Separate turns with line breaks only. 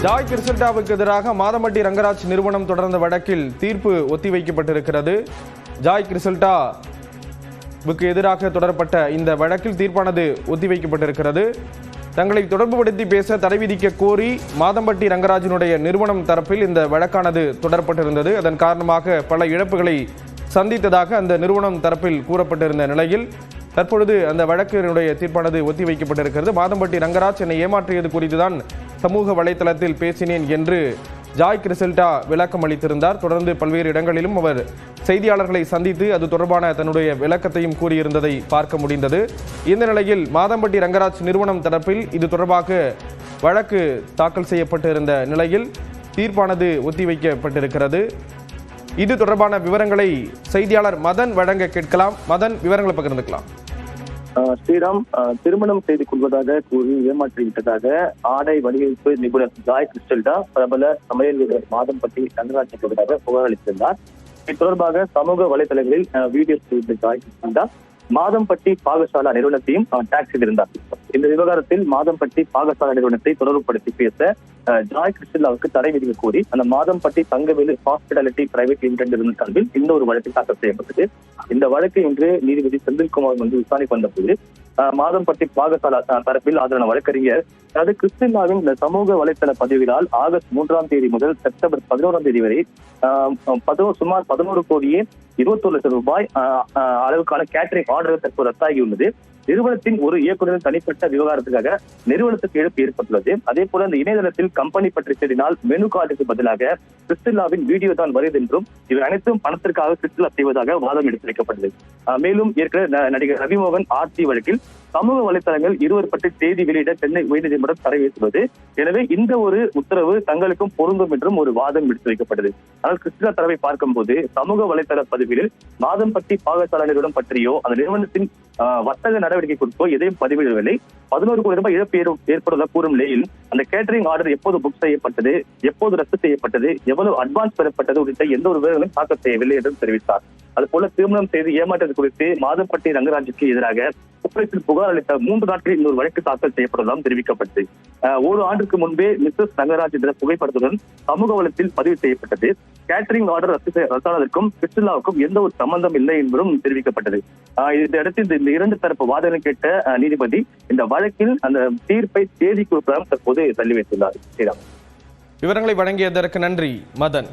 Joy கிறிசல்டாவுக்கு எதிராக மாதம்பட்டி ரங்கராஜ் நிறுவனம் தொடர்ந்த வழக்கில் தீர்ப்பு ஒத்திவைக்கப்பட்டிருக்கிறது. ஜாய் கிறிசல்டாவுக்கு எதிராக தொடரப்பட்ட இந்த வழக்கில் தீர்ப்பானது ஒத்திவைக்கப்பட்டிருக்கிறது. தங்களை தொடர்புபடுத்தி பேச தடை விதிக்க கோரி மாதம்பட்டி ரங்கராஜினுடைய நிறுவனம் தரப்பில் இந்த வழக்கானது தொடரப்பட்டிருந்தது. அதன் காரணமாக பல இழப்புகளை சந்தித்ததாக அந்த நிறுவனம் தரப்பில் கூறப்பட்டிருந்த நிலையில் தற்பொழுது அந்த வழக்கினுடைய தீர்ப்பானது ஒத்திவைக்கப்பட்டிருக்கிறது. மாதம்பட்டி ரங்கராஜ் என்னை ஏமாற்றியது குறித்துதான் சமூக வலைதளத்தில் பேசினேன் என்று ஜாய் கிறிசல்டா விளக்கம் அளித்திருந்தார். தொடர்ந்து பல்வேறு இடங்களிலும் அவர் செய்தியாளர்களை சந்தித்து அது தொடர்பான தன்னுடைய விளக்கத்தையும் கூறியிருந்ததை பார்க்க முடிந்தது. இந்த நிலையில் மாதம்பட்டி ரங்கராஜ் நிறுவனம் தரப்பில் இது தொடர்பாக வழக்கு தாக்கல் செய்யப்பட்டிருந்த நிலையில் தீர்ப்பானது ஒத்திவைக்கப்பட்டிருக்கிறது. இது தொடர்பான விவரங்களை செய்தியாளர் மதன் வழங்க கேட்கலாம். மதன், விவரங்களை பகிர்ந்துக்கலாம்.
ஸ்ரீராம், திருமணம் செய்து கொள்வதாக கூறி ஏமாற்றிவிட்டதாக ஆடை வடிவமைப்பு நிபுணர் ஜாய் கிறிசல்டா பிரபல சமையல் வீரர் மாதம்பட்டி ரங்கராஜுக்கு எதிராக புகார் அளித்திருந்தார். இது தொடர்பாக சமூக வலைதளங்களில் வீடியோ செய்த ஜாய் கிறிசல்டா மாதம்பட்டி பாகசாலா நிறுவனத்தையும் டாக் செய்திருந்தார். இந்த விவகாரத்தில் மாதம்பட்டி பாகசாலா நிறுவனத்தை தொடர்புபடுத்தி பேச ஜாய் கிறிசல்டாவுக்கு தடை விதிக்க கோரி அந்த Madhampatti Thangavelu hospitality private limited நிறுவனம் சார்பில் இந்த ஒரு வழக்கு தாக்கல் செய்யப்பட்டது. இந்த வழக்கு இன்று நீதிபதி செந்தில்குமார் வந்து விசாரணைக்கு வந்தபோது மாதம்பட்டி பாகசாலா தரப்பில் ஆஜரான வழக்கறிஞர் அதாவது கிறிஸ்டினாவின் இந்த சமூக வலைத்தள பதிவுகளால் ஆகஸ்ட் 3ஆம் தேதி முதல் செப்டம்பர் 11ஆம் தேதி வரை சுமார் 11 கோடியே 21 லட்சம் ரூபாய் அளவுக்கான கேட்டரிங் ஆர்டர்கள் தற்போது ரத்தாகியுள்ளது. நிறுவனத்தின் ஒரு இயக்குநரின் தனிப்பட்ட விவகாரத்துக்காக நிறுவனத்துக்கு இழப்பு ஏற்பட்டுள்ளது. அதே போல இந்த இணையதளத்தில் கம்பெனி பற்றி தேடினால் மெனு கார்டுக்கு பதிலாக கிறிஸ்டிலாவின் வீடியோ தான் வருது என்றும் இவை அனைத்தும் பணத்திற்காக கிறிஸ்டிலா செய்வதாக வாதம் எடுத்துரைக்கப்பட்டது. மேலும் ஏற்கனவே நடிகர் ரவிமோகன் ஆர்த்தி வழக்கில் சமூக வலைதளங்கள் இருவர் பற்றி செய்தி வெளியிட சென்னை உயர்நீதிமன்றம் தடை விதித்துள்ளது. எனவே இந்த ஒரு உத்தரவு தங்களுக்கும் பொருந்தும் என்றும் ஒரு வாதம் எடுத்து வைக்கப்பட்டது. ஆனால் கிறிஸ்டிலா தரவை பார்க்கும்போது சமூக வலைதள பதிவுகளில் மாதம்பட்டி பாகசாலா நிறுவனம் பற்றியோ அந்த நிறுவனத்தின் வர்த்தக நடவடிக்கை குறித்தோ எதையும் பதிவிடவில்லை. 11 கோடி ரூபாய் இழப்பு ஏற்படுவதாக கூறும் நிலையில் அந்த கேட்டரிங் ஆர்டர் எப்போது புக் செய்யப்பட்டது, எப்போது ரத்து செய்யப்பட்டது, எவ்வளவு அட்வான்ஸ் பெறப்பட்டது உள்ளிட்ட எந்த ஒரு விவரங்களும் தாக்கல் செய்யவில்லை என்றும் தெரிவித்தார். அதுபோல திருமணம் செய்து ஏமாற்றது குறித்து மாதம்பட்டி ரங்கராஜுக்கு எதிராக குற்றத்தில் புகார் அளித்த 3 நாட்களில் இன்னொரு வழக்கு தாக்கல் செய்யப்பட்டதாகவும் தெரிவிக்கப்பட்டது. ஒரு ஆண்டுக்கு முன்பே மிஸ்ஸஸ் ரங்கராஜ் என்ற புகைப்படத்துடன் சமூக வளத்தில் பதிவு செய்யப்பட்டது. கேட்டரிங் ஆர்டர் ரத்தானதற்கும் கிறிஸ்டிலாவுக்கும் எந்த ஒரு சம்பந்தம் இல்லை என்பதும் தெரிவிக்கப்பட்டது. இதையடுத்து இந்த 2 தரப்பு வாதங்களை கேட்ட நீதிபதி இந்த வழக்கில் அந்த தீர்ப்பை தேதி குறிப்பிடாமல் தற்போது தள்ளி வைத்துள்ளார்.
விவரங்களை வழங்கியதற்கு நன்றி மதன்.